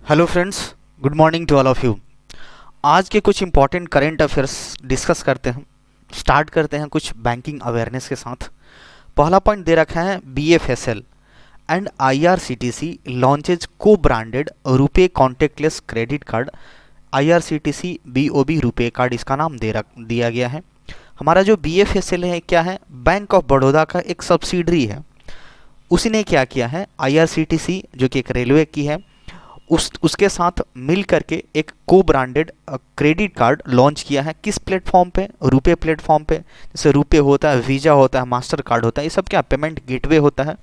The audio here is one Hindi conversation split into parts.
Hello friends, good morning to all of you. आज के कुछ इंपॉर्टेंट करेंट अफेयर्स डिस्कस करते हैं। स्टार्ट करते हैं कुछ बैंकिंग अवेयरनेस के साथ। पहला पॉइंट दे रखा है BFSL एंड IRCTC लॉन्चेज को branded RuPay contact lens credit card. IRCTC BOB RuPay card इसका नाम दिया गया है। हमारा जो BFSL है क्या है, बैंक ऑफ बड़ौदा का एक सब्सिडरी है। उसी ने क्या किया है, IRCTC जो कि एक रेलवे की है, उसके साथ मिल करके एक को ब्रांडेड क्रेडिट कार्ड लॉन्च किया है। किस प्लेटफॉर्म पे? रुपे प्लेटफॉर्म पे। जैसे रुपे होता है, वीज़ा होता है, मास्टर कार्ड होता है, ये सब क्या पेमेंट गेटवे होता है।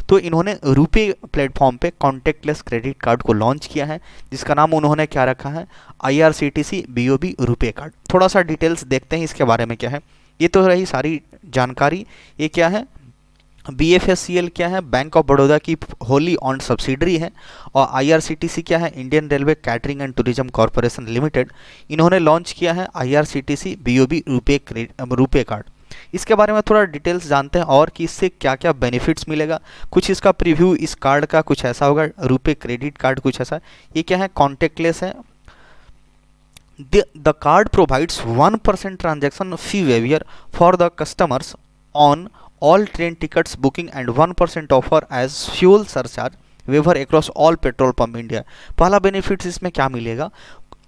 तो इन्होंने रुपे प्लेटफॉर्म पे कॉन्टेक्टलेस क्रेडिट कार्ड को लॉन्च किया है, जिसका नाम उन्होंने क्या रखा है, IRCTC BOB रुपे कार्ड। थोड़ा सा डिटेल्स देखते हैं इसके बारे में क्या है। ये तो रही सारी जानकारी। ये क्या है, BFSCL क्या है, बैंक ऑफ बड़ौदा की होली ऑन सब्सिडरी है। और IRCTC क्या है, Indian railway catering and tourism corporation limited. इन्होंने लॉन्च किया है IRCTC BOB रुपे कार्ड। इसके बारे में थोड़ा डिटेल्स जानते हैं और कि इससे क्या क्या बेनिफिट्स मिलेगा। कुछ इसका प्रीव्यू इस कार्ड का कुछ ऐसा होगा, रुपे क्रेडिट कार्ड कुछ ऐसा। ये क्या है, कॉन्टेक्टलेस है। The card provides 1% transaction fee waiver for the customers on all train tickets booking and 1% offer as fuel surcharge waiver across all petrol pump India। पहला बेनिफिट्स इसमें क्या मिलेगा,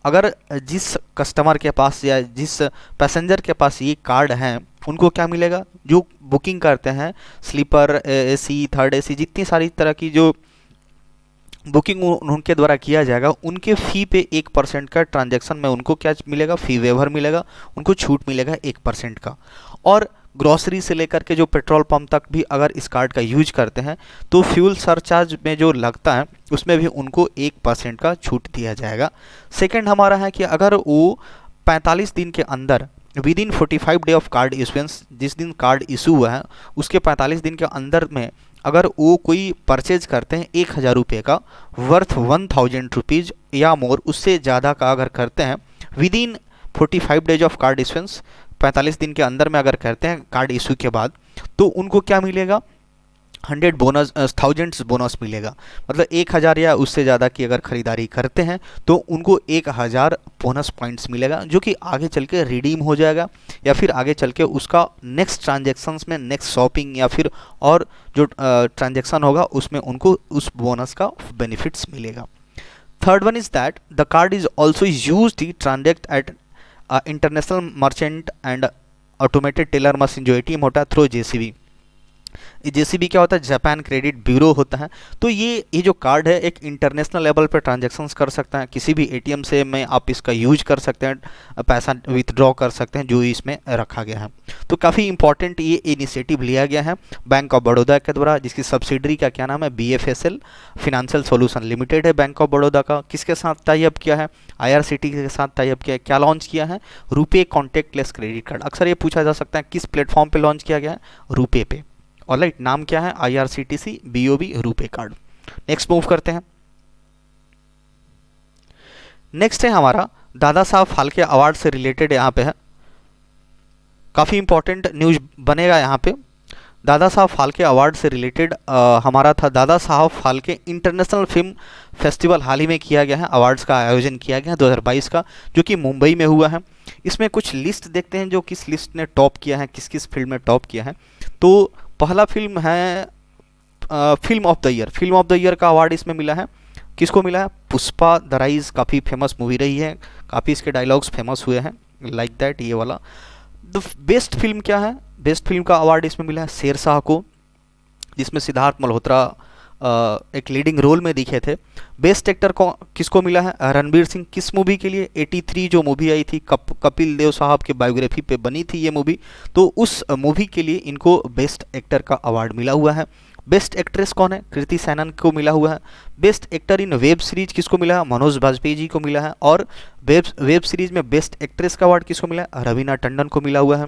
अगर जिस कस्टमर के पास या जिस पैसेंजर के पास ये कार्ड है उनको क्या मिलेगा, जो बुकिंग करते हैं स्लीपर AC थर्ड AC, जितनी सारी तरह की जो बुकिंग उनके द्वारा किया जाएगा, उनके फ़ी पे 1% का ट्रांजैक्शन में उनको क्या मिलेगा, फ़ी वेवर मिलेगा, उनको छूट मिलेगा 1% का। और ग्रॉसरी से लेकर के जो पेट्रोल पंप तक भी अगर इस कार्ड का यूज करते हैं तो फ्यूल सरचार्ज में जो लगता है उसमें भी उनको 1% का छूट दिया जाएगा। सेकेंड हमारा है कि अगर वो 45 दिन के अंदर with in 45 day of card issuance, जिस दिन कार्ड इशू हुआ है उसके 45 दिन के अंदर में अगर वो कोई परचेज करते हैं 1000 रुपये का वर्थ 1000 रुपीज़ या मोर, उससे ज़्यादा का अगर करते हैं with in 45 days of card issuance, 45 दिन के अंदर में अगर करते हैं कार्ड इशू के बाद, तो उनको क्या मिलेगा, 1000 बोनस मिलेगा। मतलब 1000 या उससे ज़्यादा की अगर ख़रीदारी करते हैं तो उनको 1000 बोनस पॉइंट्स मिलेगा, जो कि आगे चल के रिडीम हो जाएगा या फिर आगे चल के उसका नेक्स्ट ट्रांजेक्शन्स में, नेक्स्ट शॉपिंग या फिर और जो ट्रांजेक्शन होगा उसमें उनको उस बोनस का बेनिफिट्स मिलेगा। Third one is that the card is also use to transact at international merchant and automated teller machine, जो ATM होता है, थ्रू JCB। JCB क्या होता है, जापान क्रेडिट ब्यूरो होता है। तो ये जो कार्ड है एक इंटरनेशनल लेवल पे ट्रांजैक्शंस कर सकता है, किसी भी ATM से में आप इसका यूज कर सकते हैं, पैसा विथड्रॉ कर सकते हैं, जो इसमें रखा गया है। तो काफ़ी इंपॉर्टेंट ये इनिशिएटिव लिया गया है बैंक ऑफ बड़ौदा के द्वारा, जिसकी सब्सिडरी का क्या नाम है, BFSL फिनेंशियल सोल्यूशन लिमिटेड है बैंक ऑफ बड़ौदा का। किसके साथ टाई अप किया है, IRCTC के साथ टाई अप किया है। क्या लॉन्च किया है, रुपे कॉन्टेक्टलेस क्रेडिट कार्ड। अक्सर ये पूछा जा सकता है किस प्लेटफॉर्म पे लॉन्च किया गया है, रुपे पे। ऑलराइट, नाम क्या है, IRCTC BOB RuPay card. Next move करते हैं। नेक्स्ट है हमारा दादा साहब फाल्के अवार्ड से रिलेटेड, यहाँ पे है काफ़ी इंपॉर्टेंट न्यूज बनेगा यहाँ पे। दादा साहब फाल्के अवार्ड से रिलेटेड हमारा था, Dada Saheb Phalke international film festival हाल ही में किया गया है, अवार्ड्स का आयोजन किया गया है 2022 का, जो कि मुंबई में हुआ है। इसमें कुछ लिस्ट देखते हैं जो किस लिस्ट ने टॉप किया है, किस किस फील्ड में टॉप किया है। तो पहला फिल्म है film of the year. Film of the year का अवार्ड इसमें मिला है, किसको मिला है, पुष्पा द राइज। काफ़ी फेमस मूवी रही है, काफ़ी इसके डायलॉग्स फेमस हुए हैं, लाइक दैट ये वाला। द बेस्ट फिल्म क्या है, बेस्ट फिल्म का अवार्ड इसमें मिला है शेरशाह को, जिसमें सिद्धार्थ मल्होत्रा एक लीडिंग रोल में दिखे थे। बेस्ट एक्टर को किसको मिला है, रणबीर सिंह। किस मूवी के लिए, 83 जो मूवी आई थी, कपिल देव साहब की बायोग्राफी पे बनी थी ये मूवी, तो उस मूवी के लिए इनको बेस्ट एक्टर का अवार्ड मिला हुआ है। बेस्ट एक्ट्रेस कौन है, कृति सैनन को मिला हुआ है। Best actor in web series किसको मिला है, मनोज बाजपेयी जी को मिला है। और वेब सीरीज में बेस्ट एक्ट्रेस का अवार्ड किसको मिला है, रवीना टंडन को मिला हुआ है।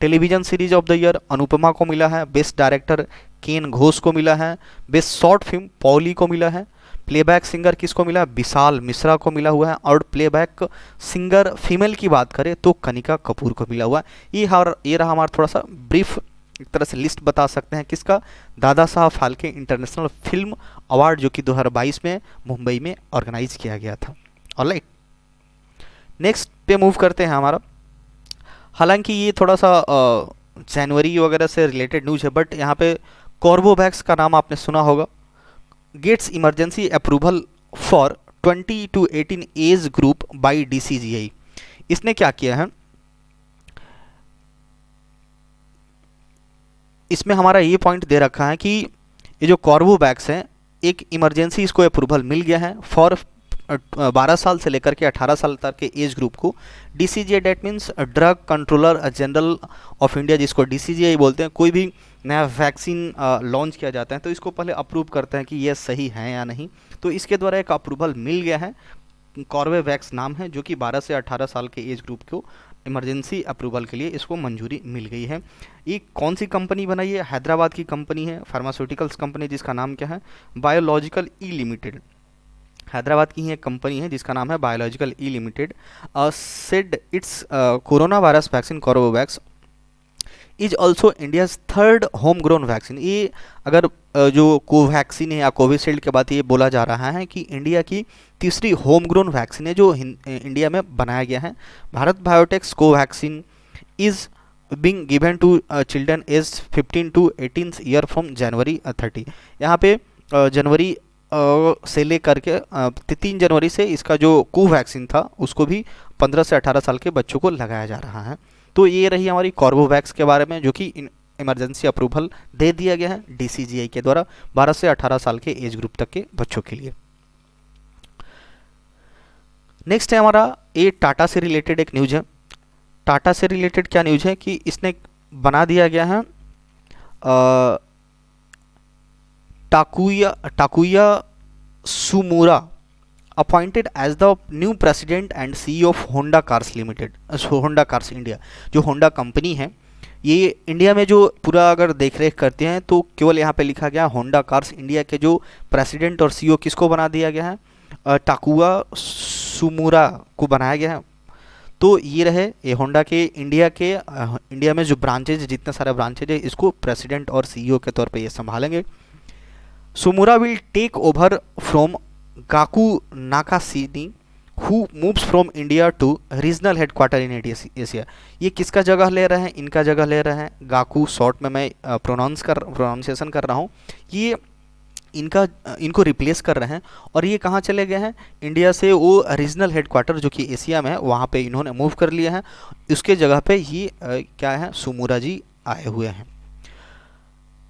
Television series of the year Anupama को मिला है। बेस्ट डायरेक्टर केन घोष को मिला है। बेस्ट शॉर्ट फिल्म पौली को मिला है। प्लेबैक सिंगर किसको मिला है, विशाल मिश्रा को मिला हुआ है। और प्लेबैक सिंगर फीमेल की बात करें तो कनिका कपूर को मिला हुआ है। ये रहा हमारा थोड़ा सा ब्रीफ एक तरह से लिस्ट बता सकते हैं किसका, Dada Saheb Phalke international film award जो कि 2022 में मुंबई में ऑर्गेनाइज किया गया था। ऑलराइट, नेक्स्ट पे मूव करते हैं हमारा। हालांकि ये थोड़ा सा जनवरी वगैरह से रिलेटेड न्यूज है, बट यहाँ पे कॉर्बोवैक्स का नाम आपने सुना होगा। Gets emergency approval for 20 to 18 age group by DCGI। इसने क्या किया है, इसमें हमारा ये पॉइंट दे रखा है कि ये जो कॉर्बोवैक्स है, एक इमरजेंसी इसको अप्रूवल मिल गया है फॉर 12 साल से लेकर के 18 साल तक के एज ग्रुप को। DCGI that means drug controller general of India, जिसको DCGI बोलते हैं। कोई भी नया वैक्सीन लॉन्च किया जाता है तो इसको पहले अप्रूव करते हैं कि ये सही है या नहीं। तो इसके द्वारा एक अप्रूवल मिल गया है, कॉर्बेवैक्स नाम है, जो कि 12 से 18 साल के एज ग्रुप को इमरजेंसी अप्रूवल के लिए इसको मंजूरी मिल गई है। ये कौन सी कंपनी बनाई है, हैदराबाद की कंपनी है, फार्मास्यूटिकल्स कंपनी, जिसका नाम क्या है, बायोलॉजिकल ई लिमिटेड। हैदराबाद की ही एक कंपनी है जिसका नाम है biological E limited. Said it's corona virus vaccine Corbevax is also India's third home grown vaccine. ये अगर जो कोवैक्सीन है या कोविशील्ड के बाद ये बोला जा रहा है कि इंडिया की तीसरी होम ग्रोन वैक्सीन है जो इंडिया में बनाया गया है। Bharat biotech's Covaxin is being given to children age 15 to 18 year from January 30। यहाँ पे जनवरी से लेकर के 3 जनवरी से इसका जो कोवैक्सीन था उसको भी 15 से 18 साल के बच्चों को लगाया जा रहा है। तो ये रही हमारी कॉर्बोवैक्स के बारे में, जो कि इमरजेंसी अप्रूवल दे दिया गया है DCGI के द्वारा 12 से 18 साल के एज ग्रुप तक के बच्चों के लिए। नेक्स्ट है हमारा, ये टाटा से रिलेटेड एक न्यूज है। टाटा से रिलेटेड क्या न्यूज है कि इसने बना दिया गया है Takuya Sumura appointed as the new president and CEO of Honda cars limited, Honda cars India. जो होंडा कंपनी है ये इंडिया में जो पूरा अगर देख रेख करते हैं तो केवल यहाँ पे लिखा गया होंडा कार्स इंडिया के जो प्रेसिडेंट और CEO किसको बना दिया गया है, टाकुआ सुमुरा को बनाया गया है। तो ये रहे ये होंडा के इंडिया में जो ब्रांचेज, जितने सारे ब्रांचेज है, इसको प्रेसिडेंट और CEO के तौर पे ये संभालेंगे। Sumura will take over from Gaku Nakanishi who moves from India to regional headquarter in Asia. ये किसका जगह ले रहे हैं, इनका जगह ले रहे हैं। गाकू शॉर्ट में मैं प्रोनाउंसिएशन कर रहा हूँ। ये इनको रिप्लेस कर रहे हैं और ये कहाँ चले गए हैं, इंडिया से वो रीजनल हेडक्वार्टर जो कि एशिया में है वहाँ पे इन्होंने मूव कर लिया है। उसके जगह पे ये क्या है, सुमुरा जी आए हुए हैं।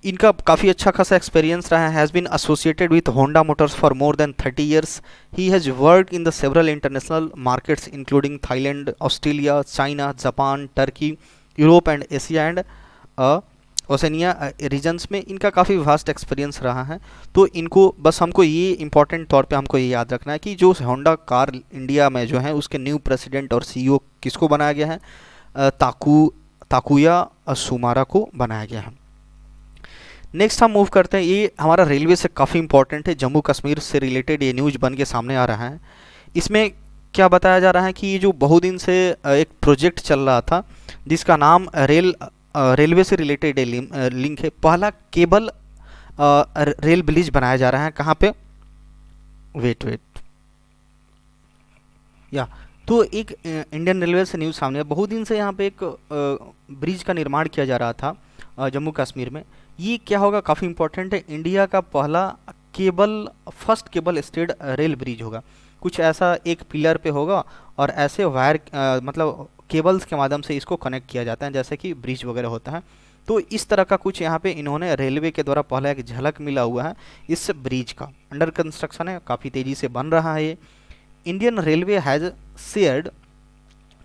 इनका काफ़ी अच्छा खासा एक्सपीरियंस रहा है। Has been associated with Honda Motors for more than 30 years. He has worked in the several international markets including Thailand, Australia, China, Japan, Turkey, Europe and Asia and Oceania regions में इनका काफ़ी वास्ट एक्सपीरियंस रहा है। तो इनको बस हमको ये इंपॉर्टेंट तौर पे हमको ये याद रखना है कि जो होंडा कार इंडिया में जो है उसके न्यू प्रेसिडेंट और CEO किसको बनाया गया है, ताकुया सुमारा को बनाया गया है। नेक्स्ट हम मूव करते हैं, ये हमारा रेलवे से काफ़ी इंपॉर्टेंट है, जम्मू कश्मीर से रिलेटेड ये न्यूज बन के सामने आ रहा है। इसमें क्या बताया जा रहा है कि ये जो बहुत दिन से एक प्रोजेक्ट चल रहा था जिसका नाम रेलवे से रिलेटेड लिंक है। पहला केबल रेल ब्रिज बनाया जा रहा है, कहाँ पे, वेट या तो एक इंडियन रेलवे से न्यूज़ सामने है। बहुत दिन से यहाँ पे एक ब्रिज का निर्माण किया जा रहा था जम्मू कश्मीर में। ये क्या होगा, काफ़ी इंपॉर्टेंट है, इंडिया का पहला first cable state rail bridge होगा। कुछ ऐसा एक पिलर पे होगा और ऐसे वायर मतलब केबल्स के माध्यम से इसको कनेक्ट किया जाता है जैसे कि ब्रिज वगैरह होता है। तो इस तरह का कुछ यहाँ पे इन्होंने रेलवे के द्वारा पहला एक झलक मिला हुआ है इस ब्रिज का। अंडर कंस्ट्रक्शन है, काफ़ी तेज़ी से बन रहा है ये। Indian railway has shared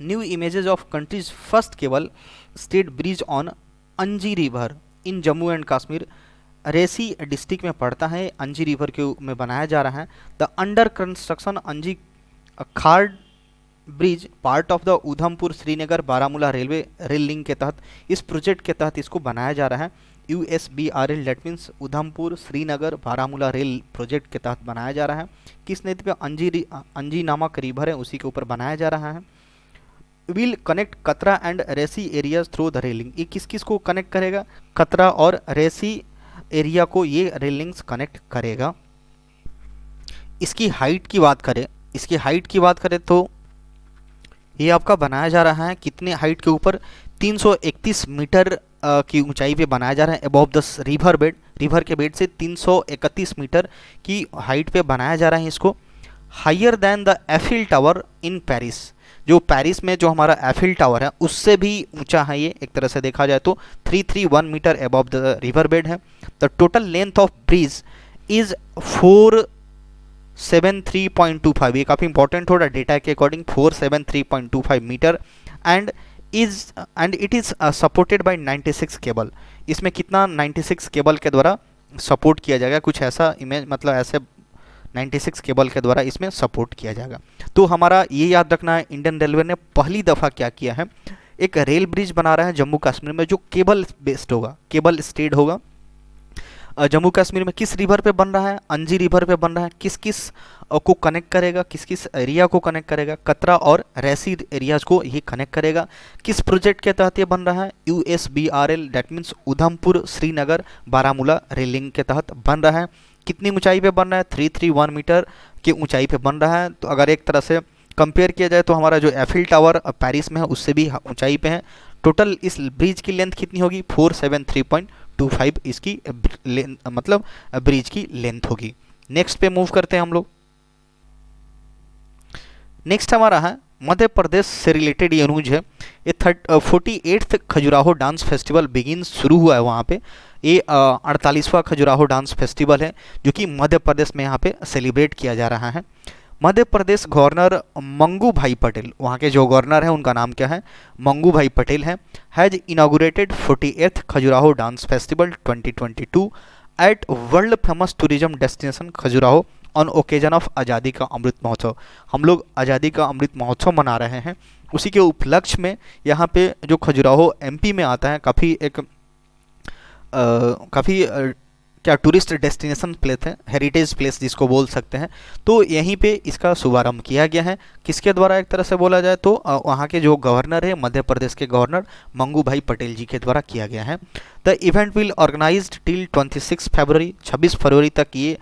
new images of countries first cable stayed bridge on Anji river in Jammu and Kashmir. Reasi district में पड़ता है, अंजी रिवर के में बनाया जा रहा है। द अंडर कंस्ट्रक्शन अंजी card bridge part of the Udhampur Srinagar Baramulla rail link के तहत, इस प्रोजेक्ट के तहत इसको बनाया जा रहा है। USBRL that means Udhampur Srinagar Baramulla rail project के तहत बनाया जा रहा है। किस नदी पे, अंजी नामक रिवर है उसी के ऊपर बनाया जा रहा है। विल कनेक्ट कतरा एंड रेसी एरियाज थ्रू द रेलिंग। ये किस किस को कनेक्ट करेगा? कतरा और रेसी एरिया को ये रेलिंग्स कनेक्ट करेगा। इसकी हाइट की बात करें, इसकी हाइट की बात करें तो ये आपका बनाया जा रहा है कितने हाइट के ऊपर? 331 मीटर की ऊंचाई पे बनाया जा रहा है above the river bed. River के बेड से 331 मीटर की हाइट पे बनाया जा रहा है इसको। Higher than the Eiffel Tower in Paris, जो पेरिस में जो हमारा एफिल टावर है उससे भी ऊंचा है ये, एक तरह से देखा जाए तो 331 meter above the river bed है। The total length of bridge is 473.25, ये काफ़ी इंपॉर्टेंट थोड़ा डेटा के according, 473.25 meter and it is supported by 96 cable. इसमें कितना 96 केबल के द्वारा सपोर्ट किया जाएगा, कुछ ऐसा इमेज, मतलब ऐसे 96 केबल के द्वारा इसमें सपोर्ट किया जाएगा। तो हमारा ये याद रखना है, इंडियन रेलवे ने पहली दफ़ा क्या किया है, एक रेल ब्रिज बना रहा है जम्मू कश्मीर में जो केबल बेस्ड होगा, केबल स्टेड होगा। जम्मू कश्मीर में किस रिवर पे बन रहा है? अंजी रिवर पे बन रहा है। किस किस को कनेक्ट करेगा, किस किस एरिया को कनेक्ट करेगा? कतरा और रेसी एरियाज को ये कनेक्ट करेगा। किस प्रोजेक्ट के तहत ये बन रहा है? USBRL, that means Udhampur Srinagar Baramulla railing के तहत बन रहा है। कितनी ऊंचाई पे बन रहा है? 331 मीटर की ऊंचाई पे बन रहा है। तो अगर एक तरह से कंपेयर किया जाए तो हमारा जो एफिल टावर पेरिस में है उससे भी ऊंचाई पे है। टोटल इस ब्रिज की लेंथ कितनी होगी? 473.25 इसकी मतलब ब्रिज की लेंथ होगी। नेक्स्ट पे मूव करते हैं हम लोग। नेक्स्ट हमारा है मध्य प्रदेश से रिलेटेड ये न्यूज है। ये 48th Khajuraho dance festival begin शुरू हुआ है वहाँ पे। ये 48वां खजुराहो डांस फेस्टिवल है जो कि मध्य प्रदेश में यहाँ पे सेलिब्रेट किया जा रहा है। मध्य प्रदेश गवर्नर मंगू भाई पटेल, वहाँ के जो गवर्नर हैं उनका नाम क्या है? मंगू भाई पटेल है। Has inaugurated 48th Khajuraho dance festival 2022 at world famous tourism destination Khajuraho on occasion of आज़ादी का अमृत महोत्सव। हम लोग आज़ादी का अमृत महोत्सव मना रहे हैं, उसी के उपलक्ष्य में यहाँ पे जो खजुराहो MP में आता है, काफ़ी एक काफ़ी क्या टूरिस्ट डेस्टिनेशन प्लेस है, हेरिटेज प्लेस जिसको बोल सकते हैं। तो यहीं पे इसका शुभारंभ किया गया है। किसके द्वारा? एक तरह से बोला जाए तो वहाँ के जो गवर्नर है, मध्य प्रदेश के गवर्नर मंगू भाई पटेल जी के द्वारा किया गया है। The event will organized till 26 February, 26 फरवरी तक ये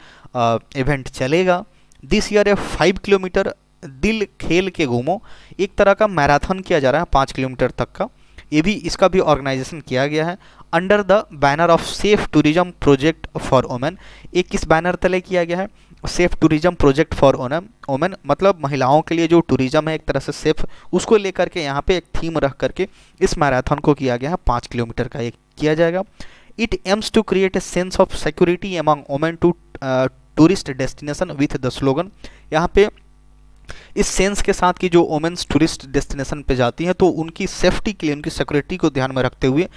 इवेंट चलेगा। दिस ईयर 5 किलोमीटर दिल खेल के घूमो, एक तरह का मैराथन किया जा रहा है 5 किलोमीटर तक का, ये भी इसका भी ऑर्गेनाइजेशन किया गया है under the banner of safe tourism project for women. ये किस बैनर तले किया गया है? Safe tourism project for women, मतलब महिलाओं के लिए जो टूरिज्म है एक तरह से सेफ, उसको लेकर के यहाँ पे एक थीम रख करके इस मैराथन को किया गया है। 5 किलोमीटर का ये किया जाएगा। It aims to create a sense of security among women to tourist destination with the slogan. यहाँ पे इस सेंस के साथ कि जो वुमेन्स टूरिस्ट डेस्टिनेशन पे जाती हैं तो उनकी सेफ्टी के लिए, उनकी सिक्योरिटी को ध्यान में रखते हुए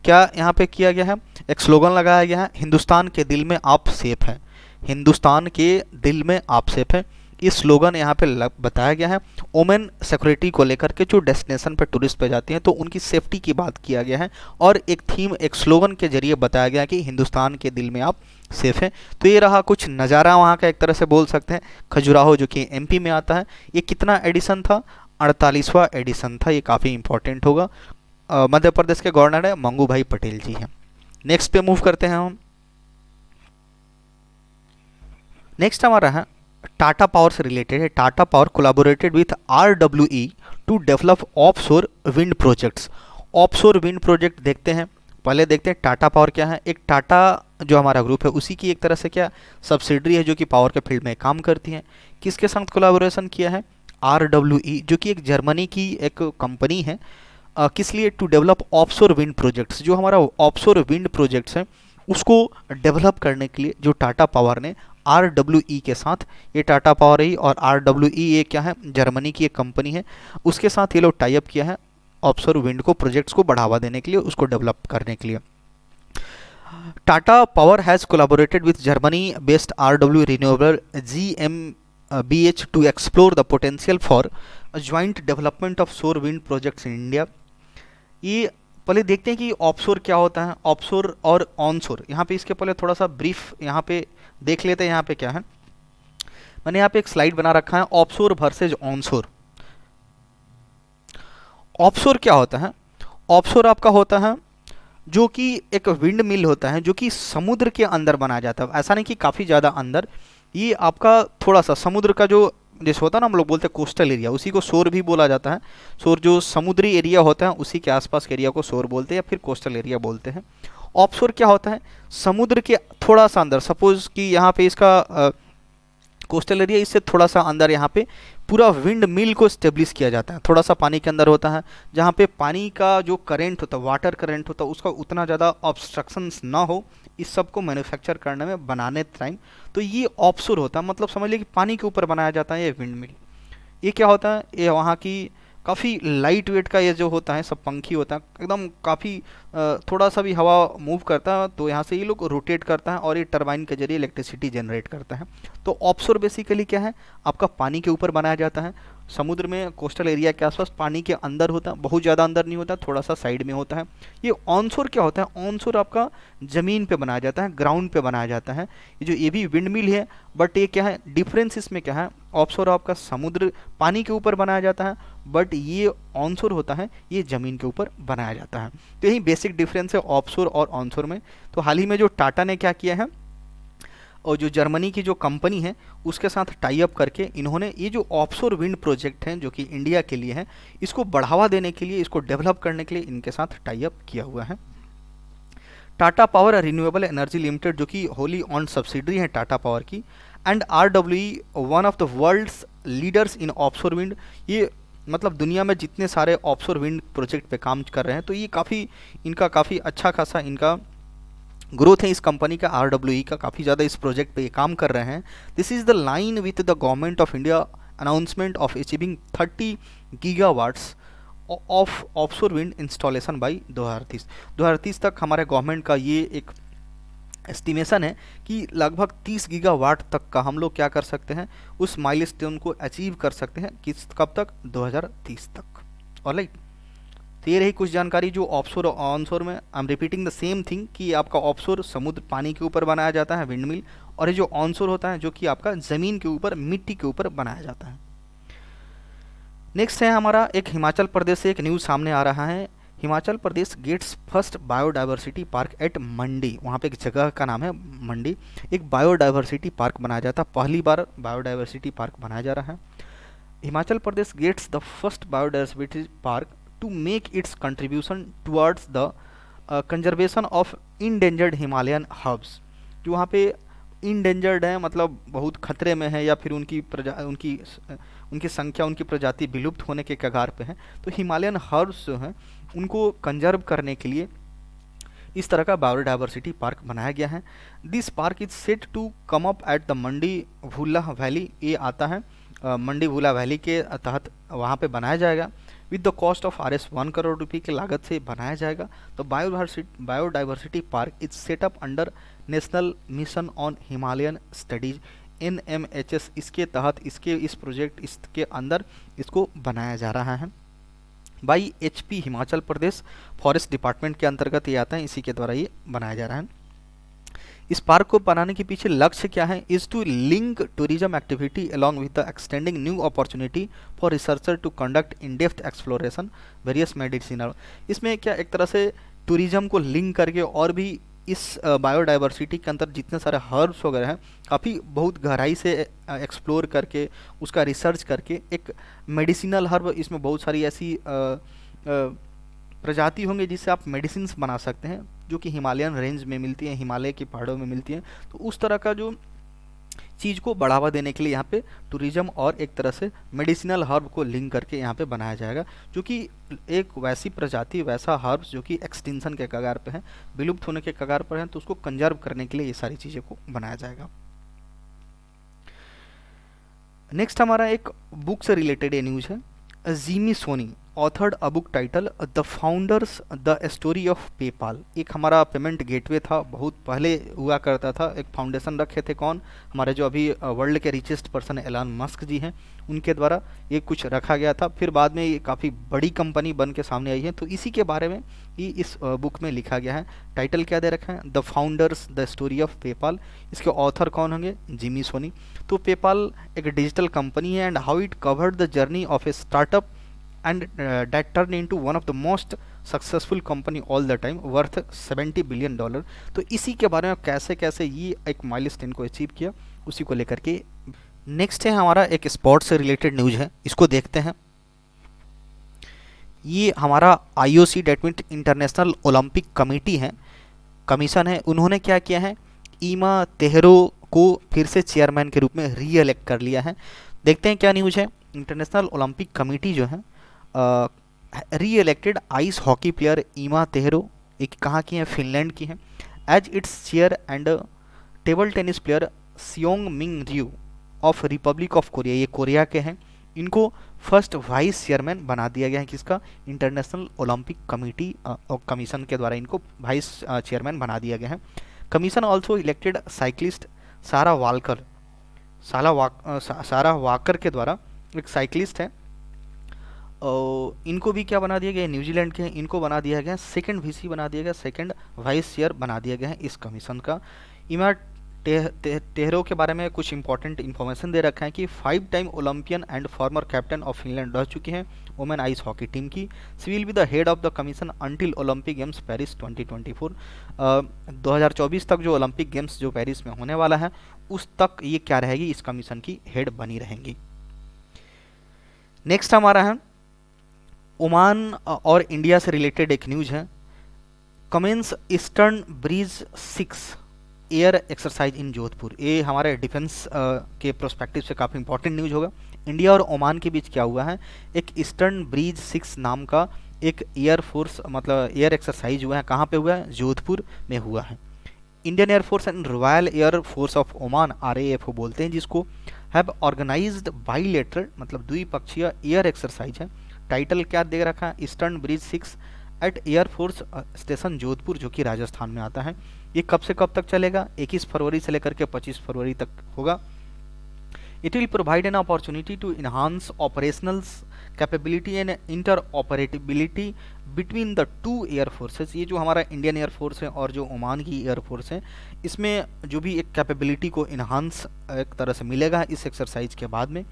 क्या यहाँ पे किया गया है? एक स्लोगन लगाया गया है, हिंदुस्तान के दिल में आप सेफ हैं, हिंदुस्तान के दिल में आप सेफ हैं। इस स्लोगन यहाँ पे बताया गया है। वुमेन सिक्योरिटी को लेकर के जो डेस्टिनेशन पे टूरिस्ट पे जाती हैं तो उनकी सेफ्टी की बात किया गया है और एक थीम, एक स्लोगन के जरिए बताया गया कि हिंदुस्तान के दिल में आप सेफ हैं। तो ये रहा कुछ नज़ारा वहाँ का, एक तरह से बोल सकते हैं, खजुराहो जो कि MP में आता है। ये कितना एडिशन था? 48वां एडिशन था। ये काफ़ी इंपॉर्टेंट होगा। मध्य प्रदेश के गवर्नर है मंगू भाई पटेल जी हैं। नेक्स्ट पे मूव करते हैं हम। नेक्स्ट हमारा है टाटा पावर से रिलेटेड है। Tata Power collaborated with RWE to develop offshore wind projects. Offshore wind project देखते हैं, पहले देखते हैं टाटा पावर क्या है। एक टाटा जो हमारा ग्रुप है उसी की एक तरह से क्या सब्सिडरी है जो कि पावर के फील्ड में काम करती है। किसके साथ कोलैबोरेशन किया है? RWE जो कि एक जर्मनी की एक कंपनी है। किस लिए? To develop offshore wind projects. जो हमारा ऑफशोर विंड प्रोजेक्ट्स हैं उसको डेवलप करने के लिए जो टाटा पावर ने RWE के साथ, ये टाटा पावर ही और RWE ये क्या है? जर्मनी की एक कंपनी है, उसके साथ ये लोग टाई अप किया है ऑफशोर विंड को, प्रोजेक्ट्स को बढ़ावा देने के लिए, उसको डेवलप करने के लिए। Tata Power has collaborated with Germany based RW renewable GmbH to explore the potential for joint development of सौर विंड प्रोजेक्ट्स इन इंडिया। ये पहले देखते हैं कि ऑफशोर क्या होता है, ऑफशोर और ऑनशोर। यहाँ पे इसके पहले थोड़ा सा ब्रीफ यहाँ पे देख लेते हैं। यहाँ पे क्या है, मैंने यहाँ पे एक स्लाइड बना रखा है ऑफशोर वर्सेज ऑनशोर। ऑफशोर क्या होता है? ऑफशोर आपका होता है जो कि एक विंड मिल होता है जो कि समुद्र के अंदर बनाया जाता है। ऐसा नहीं कि काफ़ी ज़्यादा अंदर, ये आपका थोड़ा सा समुद्र का जो जैसे होता है ना, हम लोग बोलते हैं कोस्टल एरिया, उसी को शोर भी बोला जाता है। शोर जो समुद्री एरिया होता है उसी के आसपास के एरिया को शोर बोलते हैं या फिर कोस्टल एरिया बोलते हैं। ऑफशोर क्या होता है? समुद्र के थोड़ा सा अंदर, सपोज कि यहाँ पे इसका कोस्टल एरिया, इससे थोड़ा सा अंदर यहाँ पे पूरा विंड मिल को स्टेब्लिश किया जाता है। थोड़ा सा पानी के अंदर होता है जहाँ पे पानी का जो करंट होता है, वाटर करंट होता है, उसका उतना ज़्यादा ऑब्स्ट्रक्शंस ना हो इस सब को मैन्युफैक्चर करने में, बनाने टाइम। तो ये ऑफशोर होता है, मतलब समझ लीजिए कि पानी के ऊपर बनाया जाता है ये विंड मिल। ये क्या होता है? ये वहाँ की काफ़ी लाइट वेट का ये जो होता है सब पंखी होता है, एकदम काफ़ी थोड़ा सा भी हवा मूव करता है तो यहाँ से ये लोग रोटेट करता है और ये टरबाइन के जरिए इलेक्ट्रिसिटी जनरेट करता है। तो ऑफशोर बेसिकली क्या है? आपका पानी के ऊपर बनाया जाता है, समुद्र में कोस्टल एरिया के आसपास पानी के अंदर होता है, बहुत ज़्यादा अंदर नहीं होता, थोड़ा सा साइड में होता है। ये ऑनशोर क्या होता है? ऑनशोर आपका ज़मीन पे बनाया जाता है, ग्राउंड पे बनाया जाता है। ये भी विंड मिल है, बट ये क्या है डिफरेंस इसमें क्या है? ऑफशोर आपका समुद्र पानी के ऊपर बनाया जाता है, बट ये ऑनशोर होता है ये ज़मीन के ऊपर बनाया जाता है। तो यही बेसिक डिफरेंस है ऑफशोर और ऑनशोर में। तो हाल ही में जो टाटा ने क्या किया है, और जो जर्मनी की जो कंपनी है उसके साथ टाई अप करके इन्होंने ये जो ऑफशोर विंड प्रोजेक्ट हैं जो कि इंडिया के लिए है, इसको बढ़ावा देने के लिए, इसको डेवलप करने के लिए इनके साथ टाई अप किया हुआ है। Tata Power renewable energy limited जो कि होली ऑन सब्सिडरी है टाटा पावर की, and RWE one of the world's leaders in offshore wind. ये मतलब दुनिया में जितने सारे ऑफशोर विंड प्रोजेक्ट पे काम कर रहे हैं तो ये काफ़ी अच्छा खासा इनका ग्रोथ है इस कंपनी का, RWE का काफ़ी ज़्यादा इस प्रोजेक्ट पे ये काम कर रहे हैं। This is the line with the government of India announcement of achieving 30 gigawatts of offshore wind installation by 2030 तक हमारे गवर्नमेंट का ये एक एस्टिमेशन है कि लगभग 30 गीगावाट तक का हम लोग क्या कर सकते हैं, उस माइलस्टोन को अचीव कर सकते हैं। किस कब तक? 2030 तक। ऑलराइट, तो ये रही कुछ जानकारी जो ऑफशोर और ऑनशोर में। I am repeating the same thing कि आपका ऑफशोर समुद्र पानी के ऊपर बनाया जाता है विंड मिल, और ये जो ऑनशोर होता है जो कि आपका ज़मीन के ऊपर मिट्टी के ऊपर बनाया जाता है। नेक्स्ट है हमारा एक हिमाचल प्रदेश से एक न्यूज़ सामने आ रहा है। Himachal Pradesh gets first biodiversity park at Mandi. वहाँ पे एक जगह का नाम है मंडी, एक बायोडाइवर्सिटी पार्क बनाया जाता है, पहली बार बायोडाइवर्सिटी पार्क बनाया जा रहा है। Himachal Pradesh gets the first biodiversity park to make its contribution towards the conservation of endangered Himalayan herbs. जो वहाँ पे इंडेंजर्ड है, मतलब बहुत खतरे में है या फिर उनकी संख्या, उनकी प्रजाति विलुप्त होने के कगार पे है, तो हिमालयन हर्ब्स जो हैं उनको कंजर्व करने के लिए इस तरह का बायोडाइवर्सिटी पार्क बनाया गया है। This park is set to come up at the Mandi Bhula valley. ये आता है मंडी भूला वैली के तहत वहाँ पे बनाया जाएगा। With the cost of RS 1 crore रुपये की लागत से बनाया जाएगा। तो biodiversity park is setup under national mission on Himalayan studies NMHS। इसके तहत इस प्रोजेक्ट इसके अंदर इसको बनाया जा रहा है by HP Himachal Pradesh forest department के अंतर्गत ये आता है, इसी के द्वारा ये बनाया जा रहा है। इस पार्क को बनाने के पीछे लक्ष्य क्या है? Is to link tourism activity along with the extending new opportunity for researcher to conduct in depth exploration various medicinal. इसमें क्या एक तरह से टूरिज्म को लिंक करके और भी इस बायोडाइवर्सिटी के अंदर जितने सारे हर्ब्स वगैरह हैं काफ़ी बहुत गहराई से एक्सप्लोर करके उसका रिसर्च करके एक मेडिसिनल हर्ब, इसमें बहुत सारी ऐसी प्रजाति होंगे जिससे आप मेडिसिन बना सकते हैं जो कि हिमालयन रेंज में मिलती हैं, हिमालय के पहाड़ों में मिलती हैं। तो उस तरह का जो चीज़ को बढ़ावा देने के लिए यहाँ पे टूरिज्म और एक तरह से मेडिसिनल हर्ब को लिंक करके यहाँ पे बनाया जाएगा, जो कि एक वैसी प्रजाति, वैसा हर्ब्स जो कि एक्सटिंक्शन के कगार पे है, विलुप्त होने के कगार पर है, तो उसको कंजर्व करने के लिए ये सारी चीज़ें को बनाया जाएगा। नेक्स्ट हमारा एक बुक से रिलेटेड ये न्यूज़ है। Jimmy Soni authored a book title the founders the story of PayPal. एक हमारा पेमेंट गेटवे था, बहुत पहले हुआ करता था, एक फाउंडेशन रखे थे कौन, हमारे जो अभी वर्ल्ड के रिचेस्ट पर्सन एलन मस्क जी हैं, उनके द्वारा ये कुछ रखा गया था। फिर बाद में ये काफ़ी बड़ी कंपनी बन के सामने आई है, तो इसी के बारे में ही इस बुक में लिखा गया है। टाइटल क्या दे रखा है? The founders the story of PayPal. इसके ऑथर कौन होंगे? जिमी सोनी। तो पेपाल एक डिजिटल कंपनी है and how it covered the journey of a startup and that turned into one of the most successful company all the time worth $70 billion. तो इसी के बारे में कैसे कैसे ये एक माइलस्टोन को अचीव किया उसी को लेकर के नेक्स्ट है हमारा एक स्पोर्ट्स से रिलेटेड न्यूज है, इसको देखते हैं। ये हमारा IOC that mean international Olympic committee है, कमीशन है, उन्होंने क्या किया है, ईमा तेहरो को फिर से चेयरमैन के रूप में री इलेक्ट कर लिया है। देखते हैं क्या न्यूज है। इंटरनेशनल ओलंपिक कमेटी जो है री इलेक्टेड आइस हॉकी प्लेयर ईमा तेहरो, एक कहाँ की है, फिनलैंड की है, as its chair and table tennis player सियोंग मिंग रियो ऑफ रिपब्लिक ऑफ कोरिया, ये कोरिया के हैं, इनको फर्स्ट वाइस चेयरमैन बना दिया गया है। किसका, इंटरनेशनल ओलंपिक कमेटी और कमीशन के द्वारा इनको वाइस चेयरमैन बना दिया गया है। कमीशन ऑल्सो इलेक्टेड साइक्लिस्ट सारा वाकर, सारा वाकर के द्वारा, एक साइक्लिस्ट है, इनको भी क्या बना दिया गया, न्यूजीलैंड के हैं, इनको बना दिया गया सेकंड वीसी बना दिया गया, सेकंड वाइस चेयर बना दिया गया है इस कमीशन का। इमा तेहरो के बारे में कुछ इंपॉर्टेंट इन्फॉर्मेशन दे रखा है कि 5 time Olympian and former captain of Finland रह चुकी हैं वुमेन आइस हॉकी टीम की। She will be the head of the commission until Olympic games Paris 2024। 2024 तक जो ओलंपिक गेम्स जो पेरिस में होने वाला है उस तक ये क्या रहेगी, इस कमीशन की हेड बनी रहेंगी। नेक्स्ट हमारा है ओमान और इंडिया से रिलेटेड एक न्यूज है। Commences Eastern Bridge 6 air exercise in Jodhpur, ये हमारे डिफेंस के प्रोस्पेक्टिव से काफ़ी इंपॉर्टेंट न्यूज होगा। इंडिया और ओमान के बीच क्या हुआ है, एक ईस्टर्न ब्रिज 6 नाम का एक एयर फोर्स मतलब एयर एक्सरसाइज हुआ है, कहाँ पे हुआ है, जोधपुर में हुआ है। Indian air force and royal air force of Oman RAF बोलते हैं जिसको, हैव ऑर्गेनाइज्ड बाईलेटरल मतलब द्विपक्षीय एयर एक्सरसाइज है। टाइटल क्या दे रखा है, Eastern Bridge 6 at air force station Jodhpur, जो कि राजस्थान में आता है। ये कब से कब तक चलेगा, 21 फरवरी से लेकर के 25 फरवरी तक होगा। It will provide an opportunity to enhance operational capability and interoperability between the two air forces. ये जो हमारा इंडियन एयरफोर्स है और जो ओमान की एयरफोर्स है, इसमें जो भी एक कैपेबिलिटी को इन्हांस एक तरह से मिलेगा इस एक्सरसाइज के बाद में।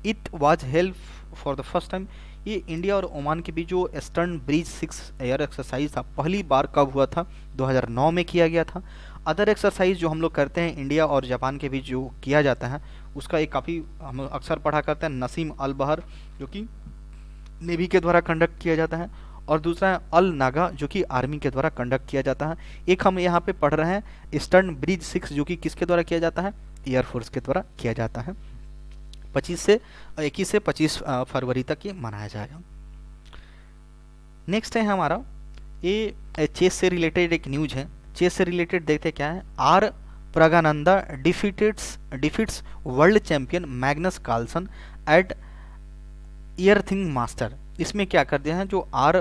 It was help for the first time, ये इंडिया और ओमान के बीच जो ईस्टर्न ब्रिज 6 एयर एक्सरसाइज था पहली बार कब हुआ था, 2009 में किया गया था। अदर एक्सरसाइज जो हम लोग करते हैं इंडिया और जापान के बीच जो किया जाता है उसका एक काफ़ी हम अक्सर पढ़ा करते हैं, नसीम अल बहर जो कि नेवी के द्वारा कंडक्ट किया जाता है, और दूसरा है अल नागा जो कि आर्मी के द्वारा कंडक्ट किया जाता है। एक हम यहाँ पे पढ़ रहे हैं ईस्टर्न ब्रिज 6 जो कि किसके द्वारा किया जाता है, एयरफोर्स के द्वारा किया जाता है। 21 से 25 फरवरी तक ये मनाया जाएगा। नेक्स्ट है हमारा ये चेस से रिलेटेड एक न्यूज है। चेस से रिलेटेड देखते क्या है, R Praggnanandhaa defeats world champion Magnus Carlsen at Airthings master. इसमें क्या कर दिया है, जो आर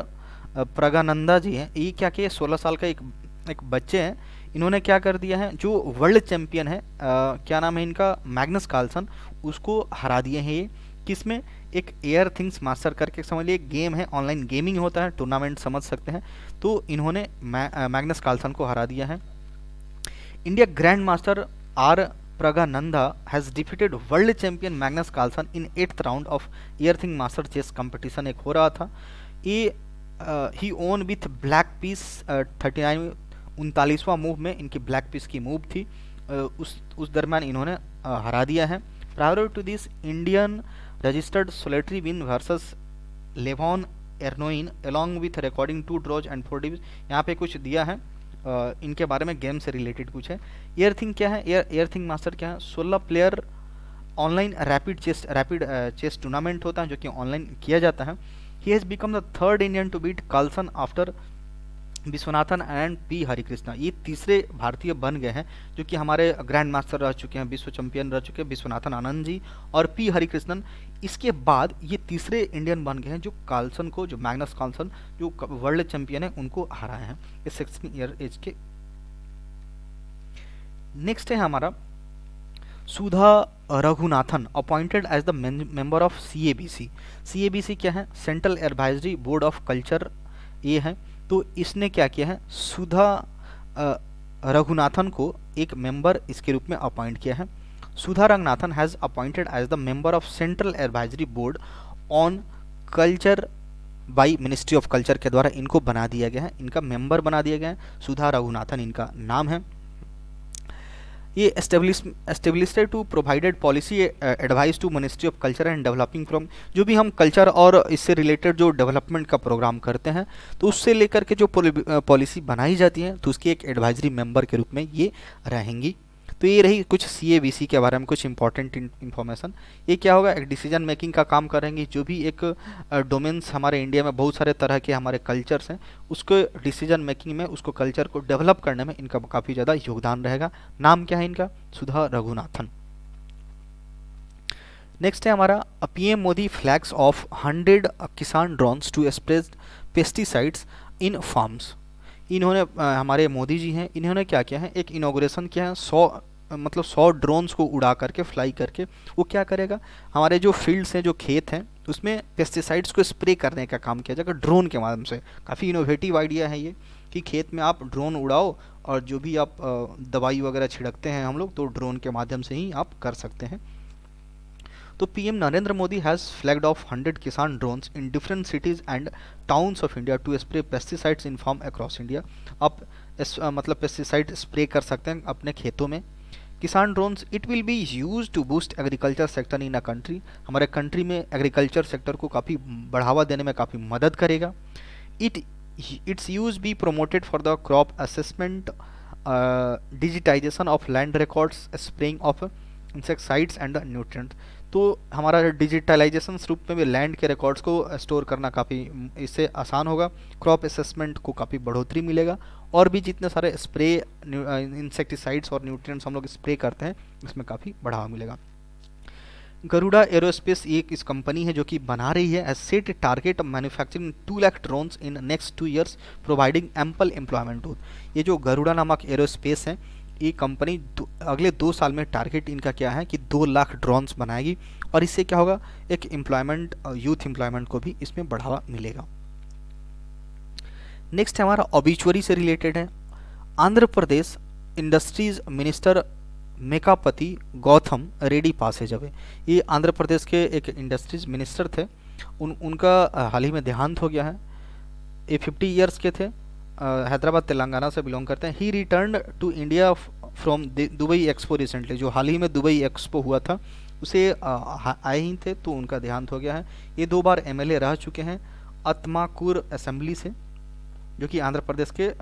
प्रगानंदा जी हैं ये क्या किया, 16 साल का एक बच्चे हैं, इन्होंने क्या कर दिया है, जो वर्ल्ड चैंपियन है क्या नाम है इनका, मैग्नस कार्लसन, उसको हरा दिए हैं। ये किसमें, एक एयर थिंग्स मास्टर करके समझ लिए गेम है, ऑनलाइन गेमिंग होता है, टूर्नामेंट समझ सकते हैं, तो इन्होंने मैग्नस कार्लसन को हरा दिया है। India grand master R Praggnanandhaa has defeated world champion Magnus Carlsen in 8th round of Airthings master chess competition एक हो रहा था। ये ही ओन विथ ब्लैक पीस 39वां मूव में इनकी ब्लैक पीस की मूव थी, उस दरमियान इन्होंने हरा दिया है। Prior to this Indian registered solitary win versus Levon Aronian along with recording 2 draws and 4 डिवीज। यहाँ पे कुछ दिया है इनके बारे में, गेम से रिलेटेड कुछ है। एयरथिंग क्या है, एयरथिंग मास्टर क्या है, 16 player online rapid chess tournament होता है जो कि ऑनलाइन किया जाता है। He has become the 3rd Indian to beat Carlsen after Viswanathan and P Harikrishna. ये तीसरे भारतीय बन गए हैं जो कि हमारे ग्रैंड मास्टर रह चुके हैं, विश्व चैंपियन रह चुके हैं, विश्वनाथन आनंद जी और पी हरिकृष्णन। इसके बाद ये तीसरे इंडियन बन गए हैं जो कार्लसन को, जो मैग्नस कार्लसन जो वर्ल्ड चैंपियन है उनको हराए हैं इस 16 ईयर एज के। नेक्स्ट है हमारा Sudha Raghunathan appointed as the member of CABC। CABC क्या है, central advisory board of culture, ये है। तो इसने क्या किया है, सुधा रघुनाथन को एक मेंबर इसके रूप में अपॉइंट किया है। Sudha Ranganathan has appointed as the member of central advisory board on culture by ministry of culture के द्वारा इनको बना दिया गया है, इनका मेंबर बना दिया गया है। सुधा रघुनाथन इनका नाम है। ये established to provided policy advice to ministry of culture and developing from, जो भी हम कल्चर और इससे रिलेटेड जो डेवलपमेंट का प्रोग्राम करते हैं तो उससे लेकर के जो पॉलिसी बनाई जाती है तो उसकी एक एडवाइजरी मेंबर के रूप में ये रहेंगी। तो ये रही कुछ CABC के बारे में कुछ इंपॉर्टेंट इन्फॉर्मेशन। ये क्या होगा, एक डिसीजन मेकिंग का काम करेंगी। जो भी एक डोमेन्स हमारे इंडिया में बहुत सारे तरह के हमारे कल्चर्स हैं, उसको डिसीजन मेकिंग में, उसको कल्चर को डेवलप करने में इनका काफ़ी ज़्यादा योगदान रहेगा। नाम क्या है इनका, सुधा रघुनाथन। नेक्स्ट है हमारा PM Modi flags of 100 kisan drones to spray pesticides in farms. इन्होंने हमारे मोदी जी हैं, इन्होंने क्या किया है, एक इनॉग्रेशन किया है। 100 ड्रोन्स को उड़ा करके, फ्लाई करके, वो क्या करेगा, हमारे जो फील्ड्स हैं, जो खेत हैं, उसमें पेस्टिसाइड्स को स्प्रे करने का काम किया जाएगा ड्रोन के माध्यम से। काफ़ी इनोवेटिव आइडिया है ये कि खेत में आप ड्रोन उड़ाओ और जो भी आप दवाई वगैरह छिड़कते हैं हम लोग, तो ड्रोन के माध्यम से ही आप कर सकते हैं। तो PM Narendra Modi has flagged off 100 kisan drones in different cities and towns of India to spray pesticides in farm across India. आप मतलब पेस्टिसाइड स्प्रे कर सकते हैं अपने खेतों में। Kisan drones it will be use to boost agriculture sector in a country. हमारे कंट्री में एग्रीकल्चर सेक्टर को काफ़ी बढ़ावा देने में काफ़ी मदद करेगा। It's use be promoted for the crop assessment, digitization of land records, spraying of insecticides and the nutrient. तो हमारा डिजिटलाइजेशन रूप में भी लैंड के रिकॉर्ड्स को स्टोर करना काफ़ी इससे आसान होगा। क्रॉप असेसमेंट को काफ़ी बढ़ोतरी मिलेगा और भी जितने सारे स्प्रे इंसेक्टिसाइड्स और न्यूट्रिएंट्स हम लोग स्प्रे करते हैं इसमें काफ़ी बढ़ावा मिलेगा। गरुड़ा एरोस्पेस एक इस कंपनी है जो कि बना रही है set target manufacturing 2 lakh drones in next 2 years providing ample employment to. ये जो गरुड़ा नामक एरोस्पेस है, ये कंपनी अगले 2 साल में टारगेट इनका क्या है कि 2 लाख ड्रोन्स बनाएगी और इससे क्या होगा, एक एम्प्लॉयमेंट, यूथ एम्प्लॉयमेंट को भी इसमें बढ़ावा मिलेगा। नेक्स्ट है हमारा ऑबिचुअरी से रिलेटेड है। Andhra Pradesh industries minister Mekapati Gautham Reddy passes away. ये आंध्र प्रदेश के एक इंडस्ट्रीज मिनिस्टर थे, उनका हाल ही में देहांत हो गया है। ये 50 ईयर्स के थे, हैदराबाद तेलंगाना से बिलोंग करते हैं। He return to India from Dubai expo recently, जो हाल ही में दुबई एक्सपो हुआ था उसे आए ही थे, तो उनका देहांत हो गया है। ये 2 बार MLA रह चुके हैं अतमाकुर असेंबली से, जो कि आंध्र प्रदेश के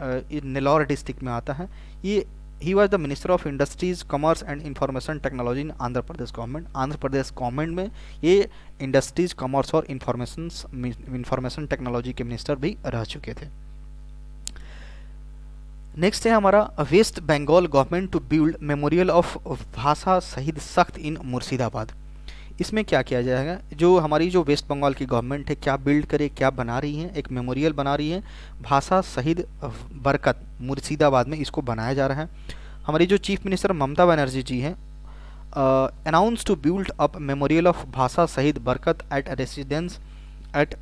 नेल्लौर डिस्ट्रिक्ट में आता है। ये he was the minister of industries, commerce and information technology in Andhra Pradesh government. Andhra Pradesh government में ये इंडस्ट्रीज, कॉमर्स और इंफॉर्मेशन टेक्नोलॉजी के मिनिस्टर भी रह चुके थे। नेक्स्ट है हमारा West Bengal government to build memorial of भाषा शहीद सख्त इन मुर्शिदाबाद। इसमें क्या किया जाएगा, जो हमारी जो वेस्ट बंगाल की गवर्नमेंट है क्या बिल्ड करे, क्या बना रही है, एक मेमोरियल बना रही है भाषा शहीद बरकत मुर्शिदाबाद में, इसको बनाया जा रहा है। हमारी जो चीफ मिनिस्टर ममता बनर्जी जी हैं announce to build up memorial of भाषा shahid Barkat at residence at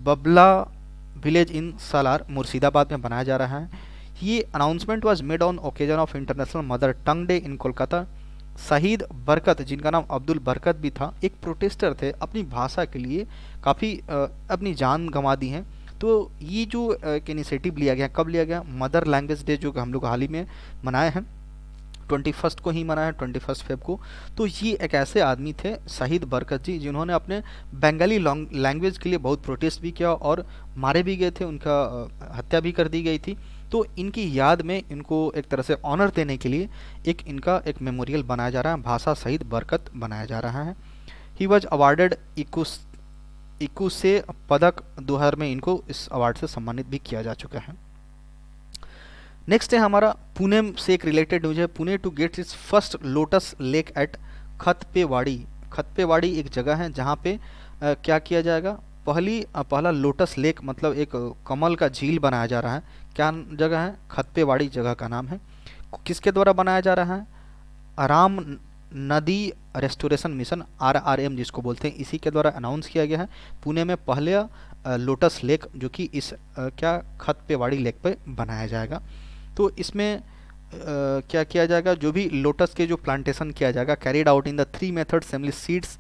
Babla village in Salar Murshidabad में बनाया जा रहा है। ये announcement was made on occasion of international mother tongue day in Kolkata. शहीद बरकत, जिनका नाम अब्दुल बरकत भी था, एक प्रोटेस्टर थे, अपनी भाषा के लिए काफ़ी अपनी जान गंवा दी हैं। तो ये जो एक इनिशिएटिव लिया गया, कब लिया गया, मदर लैंग्वेज डे जो हम लोग हाल ही में मनाए हैं, 21 को ही मनाया, 21 फेब को। तो ये एक ऐसे आदमी थे शहीद बरकत जी, जिन्होंने अपने बंगाली लैंग्वेज के लिए बहुत प्रोटेस्ट भी किया और मारे भी गए थे, उनका हत्या भी कर दी गई थी। तो इनकी याद में इनको एक तरह से ऑनर देने के लिए इनका एक मेमोरियल बनाया जा रहा है, भाषा शहीद बरकत बनाया जा रहा है। ही वॉज अवार्डेड इकू से पदक 2000 में इनको इस अवार्ड से सम्मानित भी किया जा चुका है। नेक्स्ट है हमारा पुणे से एक रिलेटेड न्यूज है। Pune to get its first lotus lake at Khatpewadi. Khatpewadi एक जगह है जहाँ पे क्या किया जाएगा, पहला लोटस लेक मतलब एक कमल का झील बनाया जा रहा है। क्या जगह है, खतपेवाड़ी जगह का नाम है। किसके द्वारा बनाया जा रहा है, राम नदी रेस्टोरेशन मिशन RRM जिसको बोलते हैं, इसी के द्वारा अनाउंस किया गया है। पुणे में पहले लोटस लेक जो कि इस क्या खतपेवाड़ी लेक पे बनाया जाएगा। तो इसमें क्या किया जाएगा, जो भी लोटस के जो प्लांटेशन किया जाएगा, carried out in the 3 method namely seeds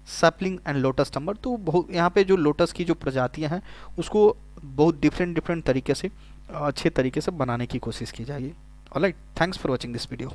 sapling and lotus tuber. तो बहुत यहाँ पे जो लोटस की जो प्रजातियाँ हैं उसको बहुत डिफरेंट डिफरेंट तरीके से अच्छे तरीके से बनाने की कोशिश की जाएगी। Alright, thanks for watching this video.